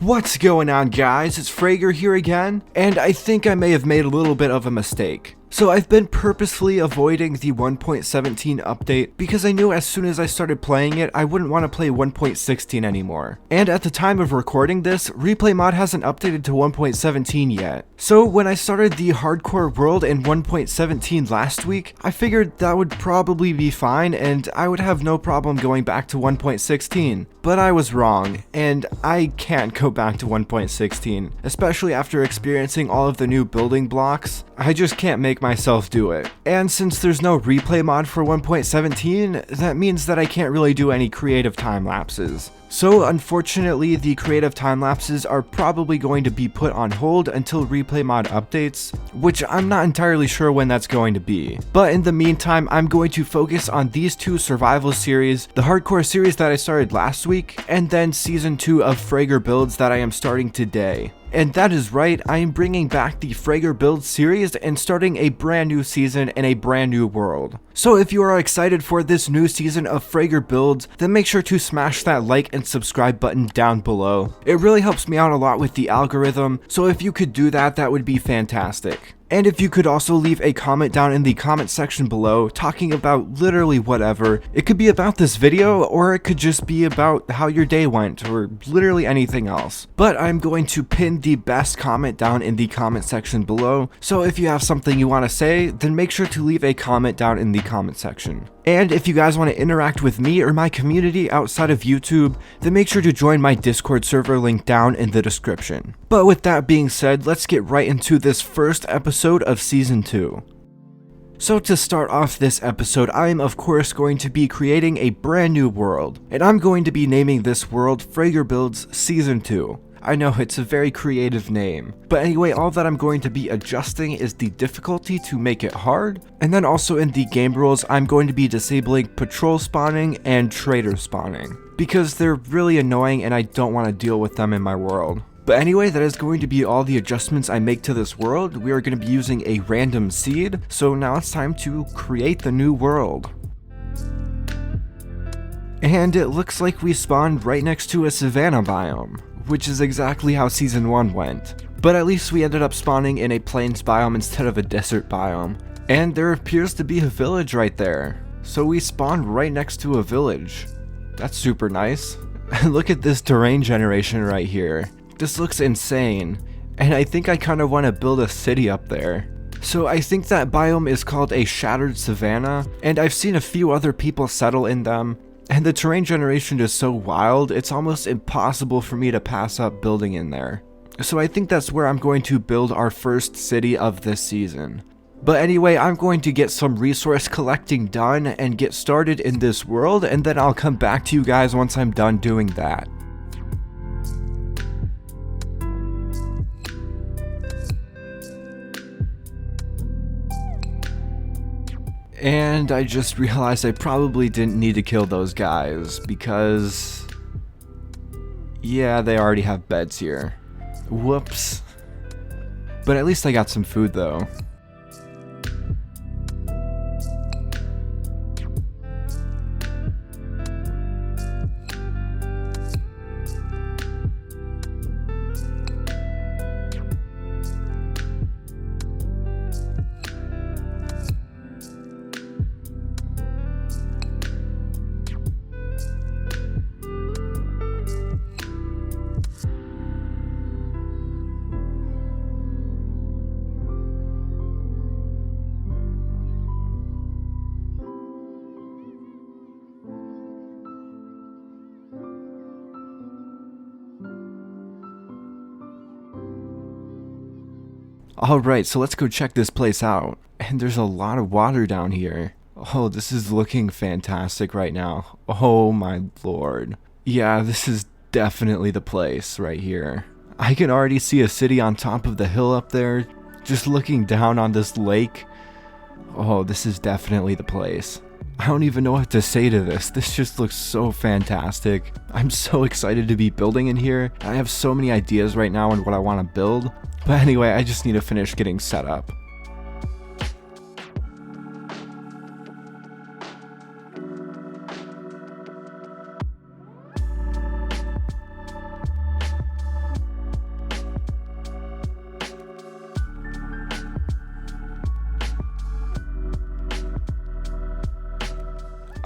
What's going on, guys? It's Fragger here again, and I think I may have made a little bit of a mistake. So I've been purposefully avoiding the 1.17 update because I knew as soon as I started playing it, I wouldn't want to play 1.16 anymore. And at the time of recording this, Replay Mod hasn't updated to 1.17 yet. So when I started the hardcore world in 1.17 last week, I figured that would probably be fine and I would have no problem going back to 1.16. But I was wrong, and I can't go back to 1.16, especially after experiencing all of the new building blocks. I just can't make myself do it. And since there's no replay mod for 1.17, that means that I can't really do any creative time lapses. So unfortunately, the creative time lapses are probably going to be put on hold until replay mod updates, which I'm not entirely sure when that's going to be. But in the meantime, I'm going to focus on these two survival series, the hardcore series that I started last week, and then season 2 of Fragger builds that I am starting today. And that is right, I am bringing back the Fragger Build series and starting a brand new season in a brand new world. So if you are excited for this new season of Fragger Builds, then make sure to smash that like and subscribe button down below. It really helps me out a lot with the algorithm, so if you could do that, that would be fantastic. And if you could also leave a comment down in the comment section below talking about literally whatever. It could be about this video, or it could just be about how your day went, or literally anything else. But I'm going to pin the best comment down in the comment section below, so if you have something you want to say, then make sure to leave a comment down in the comment section. And if you guys want to interact with me or my community outside of YouTube, then make sure to join my Discord server link down in the description. But with that being said, let's get right into this first episode of Season 2. So to start off this episode, I am of course going to be creating a brand new world, and I'm going to be naming this world Fragger Builds Season 2. I know it's a very creative name, but anyway, all that I'm going to be adjusting is the difficulty to make it hard, and then also in the game rules, I'm going to be disabling patrol spawning and trader spawning, because they're really annoying and I don't want to deal with them in my world. But anyway, that is going to be all the adjustments I make to this world. We are going to be using a random seed, so now it's time to create the new world. And it looks like we spawned right next to a savanna biome, which is exactly how Season 1 went. But at least we ended up spawning in a plains biome instead of a desert biome. And there appears to be a village right there. So we spawned right next to a village. That's super nice. Look at this terrain generation right here. This looks insane. And I think I kind of want to build a city up there. So I think that biome is called a shattered savanna, and I've seen a few other people settle in them. And the terrain generation is so wild, it's almost impossible for me to pass up building in there. So I think that's where I'm going to build our first city of this season. But anyway, I'm going to get some resource collecting done and get started in this world, and then I'll come back to you guys once I'm done doing that. And I just realized I probably didn't need to kill those guys because, yeah, they already have beds here. Whoops. But at least I got some food though. Alright, so let's go check this place out. And there's a lot of water down here. Oh, this is looking fantastic right now. Oh my lord. Yeah, this is definitely the place right here. I can already see a city on top of the hill up there, just looking down on this lake. Oh, this is definitely the place. I don't even know what to say to this. This just looks so fantastic. I'm so excited to be building in here. I have so many ideas right now on what I want to build. But anyway, I just need to finish getting set up.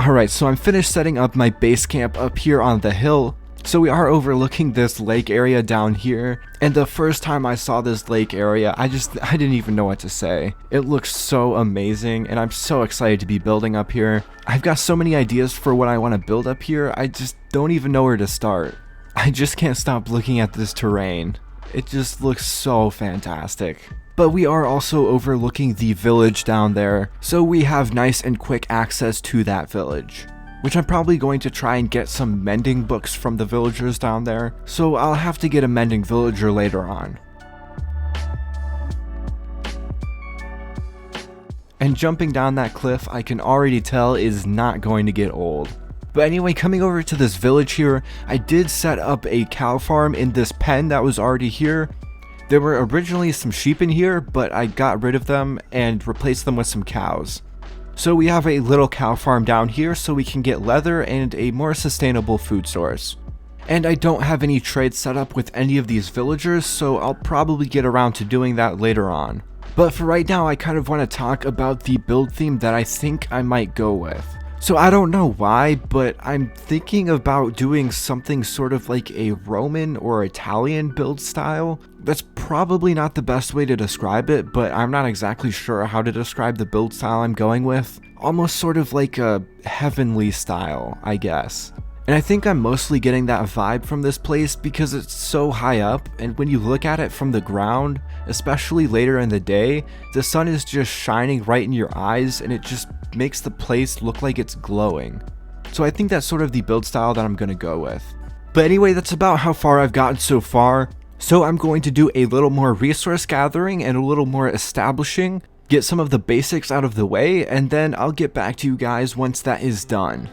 Alright, so I'm finished setting up my base camp up here on the hill. So we are overlooking this lake area down here, and the first time I saw this lake area, I didn't even know what to say. It looks so amazing, and I'm so excited to be building up here. I've got so many ideas for what I want to build up here, I just don't even know where to start. I just can't stop looking at this terrain. It just looks so fantastic. But we are also overlooking the village down there, so we have nice and quick access to that village. Which I'm probably going to try and get some mending books from the villagers down there, so I'll have to get a mending villager later on. And jumping down that cliff, I can already tell is not going to get old. But anyway, coming over to this village here, I did set up a cow farm in this pen that was already here. There were originally some sheep in here, but I got rid of them and replaced them with some cows. So we have a little cow farm down here so we can get leather and a more sustainable food source. And I don't have any trades set up with any of these villagers, so I'll probably get around to doing that later on. But for right now, I kind of want to talk about the build theme that I think I might go with. So I don't know why, but I'm thinking about doing something sort of like a Roman or Italian build style. That's probably not the best way to describe it, but I'm not exactly sure how to describe the build style I'm going with. Almost sort of like a heavenly style, I guess. And I think I'm mostly getting that vibe from this place because it's so high up, and when you look at it from the ground, especially later in the day, the sun is just shining right in your eyes and it just makes the place look like it's glowing. So I think that's sort of the build style that I'm going to go with. But anyway, that's about how far I've gotten so far. So I'm going to do a little more resource gathering and a little more establishing, get some of the basics out of the way, and then I'll get back to you guys once that is done.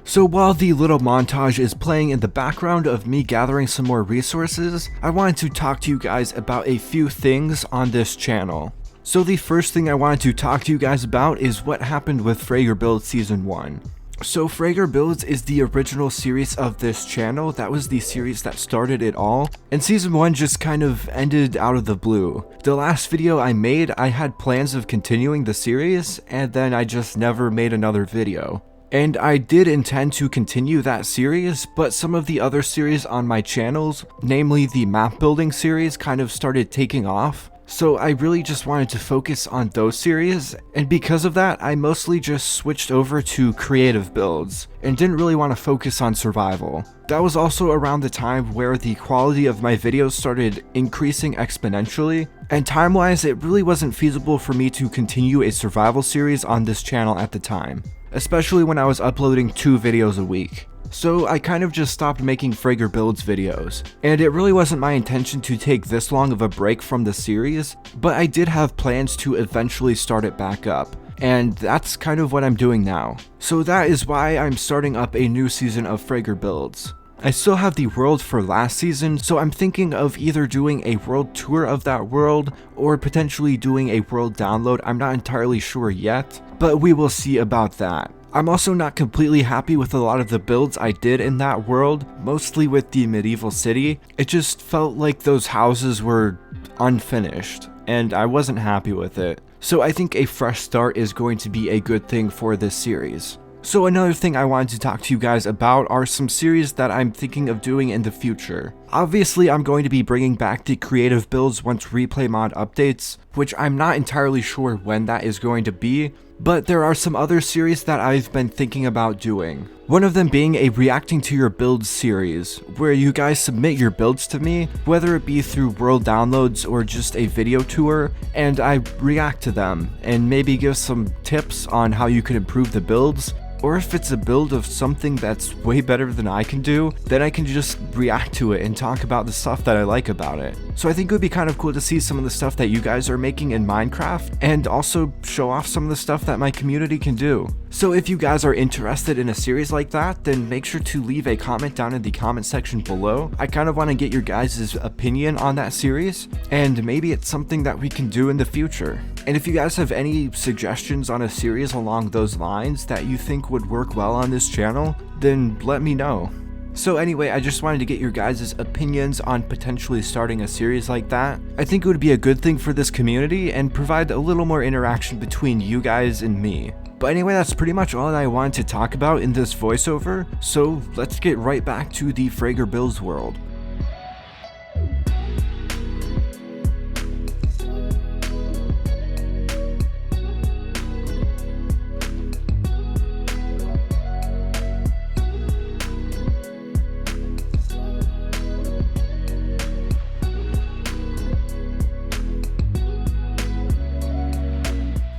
So while the little montage is playing in the background of me gathering some more resources, I wanted to talk to you guys about a few things on this channel. So the first thing I wanted to talk to you guys about is what happened with Fragger Builds Season 1. So Fragger Builds is the original series of this channel. That was the series that started it all, and Season 1 just kind of ended out of the blue. The last video I made, I had plans of continuing the series, and then I just never made another video. And I did intend to continue that series, but some of the other series on my channels, namely the map building series, kind of started taking off. So I really just wanted to focus on those series, and because of that, I mostly just switched over to creative builds, and didn't really want to focus on survival. That was also around the time where the quality of my videos started increasing exponentially, and time-wise, it really wasn't feasible for me to continue a survival series on this channel at the time, especially when I was uploading 2 videos a week. So I kind of just stopped making Fragger Builds videos, and it really wasn't my intention to take this long of a break from the series, but I did have plans to eventually start it back up, and that's kind of what I'm doing now. So that is why I'm starting up a new season of Fragger Builds. I still have the world for last season, so I'm thinking of either doing a world tour of that world, or potentially doing a world download. I'm not entirely sure yet, but we will see about that. I'm also not completely happy with a lot of the builds I did in that world, mostly with the medieval city. It just felt like those houses were unfinished, and I wasn't happy with it. So I think a fresh start is going to be a good thing for this series. So another thing I wanted to talk to you guys about are some series that I'm thinking of doing in the future. Obviously, I'm going to be bringing back the creative builds once replay mod updates, which I'm not entirely sure when that is going to be, but there are some other series that I've been thinking about doing. One of them being a reacting to your builds series, where you guys submit your builds to me, whether it be through world downloads or just a video tour, and I react to them, and maybe give some tips on how you can improve the builds. Or if it's a build of something that's way better than I can do, then I can just react to it and talk about the stuff that I like about it. So I think it would be kind of cool to see some of the stuff that you guys are making in Minecraft, and also show off some of the stuff that my community can do. So if you guys are interested in a series like that, then make sure to leave a comment down in the comment section below. I kind of want to get your guys' opinion on that series, and maybe it's something that we can do in the future. And if you guys have any suggestions on a series along those lines that you think would work well on this channel, then let me know. So anyway, I just wanted to get your guys' opinions on potentially starting a series like that. I think it would be a good thing for this community and provide a little more interaction between you guys and me. But anyway, that's pretty much all that I wanted to talk about in this voiceover, so let's get right back to the Fragger Builds world.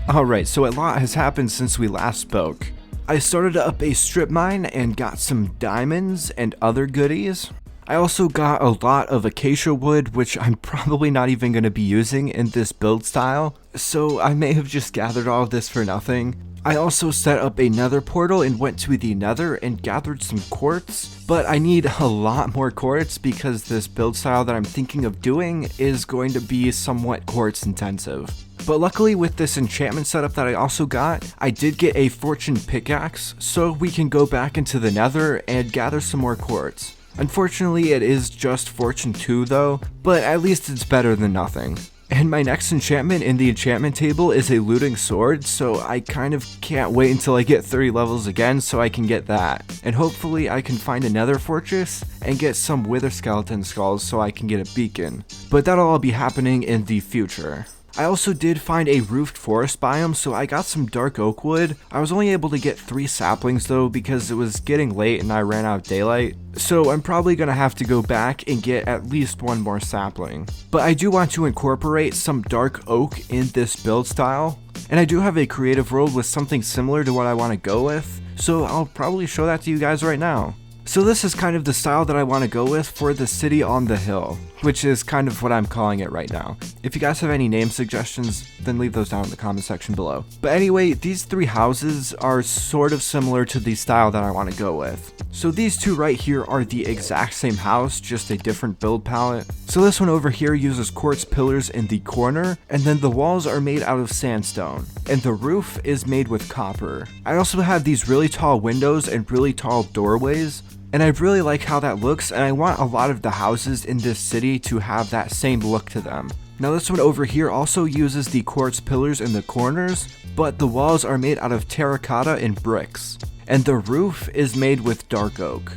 Alright, so a lot has happened since we last spoke. I started up a strip mine and got some diamonds and other goodies. I also got a lot of acacia wood, which I'm probably not even going to be using in this build style, so I may have just gathered all of this for nothing. I also set up a nether portal and went to the nether and gathered some quartz, but I need a lot more quartz because this build style that I'm thinking of doing is going to be somewhat quartz intensive. But luckily with this enchantment setup that I also got, I did get a fortune pickaxe, so we can go back into the nether and gather some more quartz. Unfortunately it is just fortune 2 though, but at least it's better than nothing. And my next enchantment in the enchantment table is a looting sword, so I kind of can't wait until I get 30 levels again so I can get that. And hopefully I can find another fortress and get some wither skeleton skulls so I can get a beacon. But that'll all be happening in the future. I also did find a roofed forest biome, so I got some dark oak wood. I was only able to get 3 saplings though because it was getting late and I ran out of daylight. So I'm probably gonna have to go back and get at least 1 more sapling. But I do want to incorporate some dark oak in this build style. And I do have a creative world with something similar to what I want to go with, so I'll probably show that to you guys right now. So this is kind of the style that I want to go with for the city on the hill, which is kind of what I'm calling it right now. If you guys have any name suggestions, then leave those down in the comment section below. But anyway, these 3 houses are sort of similar to the style that I want to go with. So these 2 right here are the exact same house, just a different build palette. So this one over here uses quartz pillars in the corner, and then the walls are made out of sandstone, and the roof is made with copper. I also have these really tall windows and really tall doorways, and I really like how that looks, and I want a lot of the houses in this city to have that same look to them. Now this one over here also uses the quartz pillars in the corners, but the walls are made out of terracotta and bricks, and the roof is made with dark oak.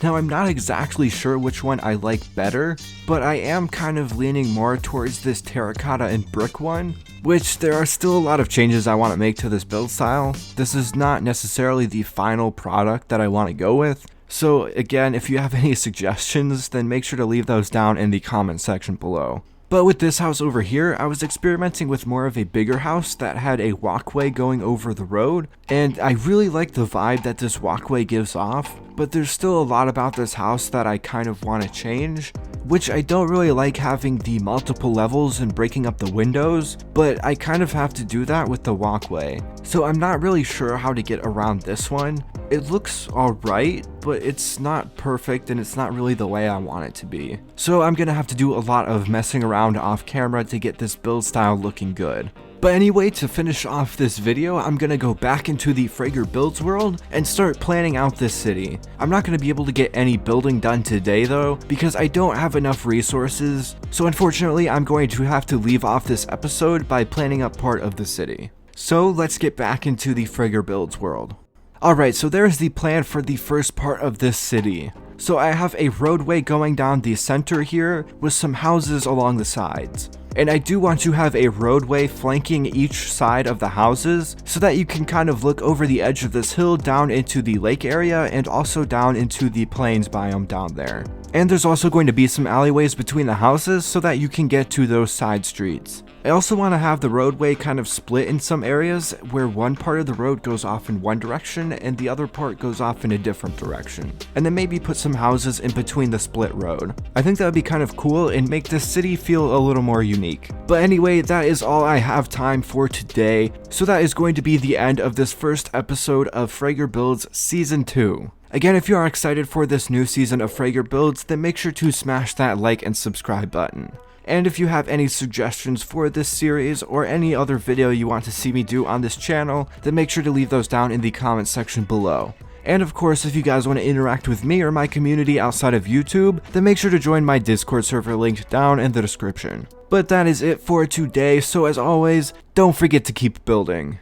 Now I'm not exactly sure which one I like better, but I am kind of leaning more towards this terracotta and brick one, which there are still a lot of changes I want to make to this build style. This is not necessarily the final product that I want to go with. So again, if you have any suggestions, then make sure to leave those down in the comment section below. But with this house over here, I was experimenting with more of a bigger house that had a walkway going over the road, and I really like the vibe that this walkway gives off, but there's still a lot about this house that I kind of want to change, which I don't really like having the multiple levels and breaking up the windows, but I kind of have to do that with the walkway. So I'm not really sure how to get around this one. It looks alright, but it's not perfect and it's not really the way I want it to be. So I'm gonna have to do a lot of messing around off camera to get this build style looking good. But anyway, to finish off this video, I'm gonna go back into the Fragger Builds world and start planning out this city. I'm not gonna be able to get any building done today though, because I don't have enough resources, so unfortunately I'm going to have to leave off this episode by planning up part of the city. So let's get back into the Fragger Builds world. Alright, so there's the plan for the first part of this city. So I have a roadway going down the center here with some houses along the sides. And I do want to have a roadway flanking each side of the houses so that you can kind of look over the edge of this hill down into the lake area and also down into the plains biome down there. And there's also going to be some alleyways between the houses so that you can get to those side streets. I also want to have the roadway kind of split in some areas where one part of the road goes off in one direction and the other part goes off in a different direction. And then maybe put some houses in between the split road. I think that would be kind of cool and make this city feel a little more unique. But anyway, that is all I have time for today. So that is going to be the end of this first episode of Fragger Builds Season 2. Again, if you are excited for this new season of Fragger Builds, then make sure to smash that like and subscribe button. And if you have any suggestions for this series or any other video you want to see me do on this channel, then make sure to leave those down in the comments section below. And of course, if you guys want to interact with me or my community outside of YouTube, then make sure to join my Discord server linked down in the description. But that is it for today, so as always, don't forget to keep building.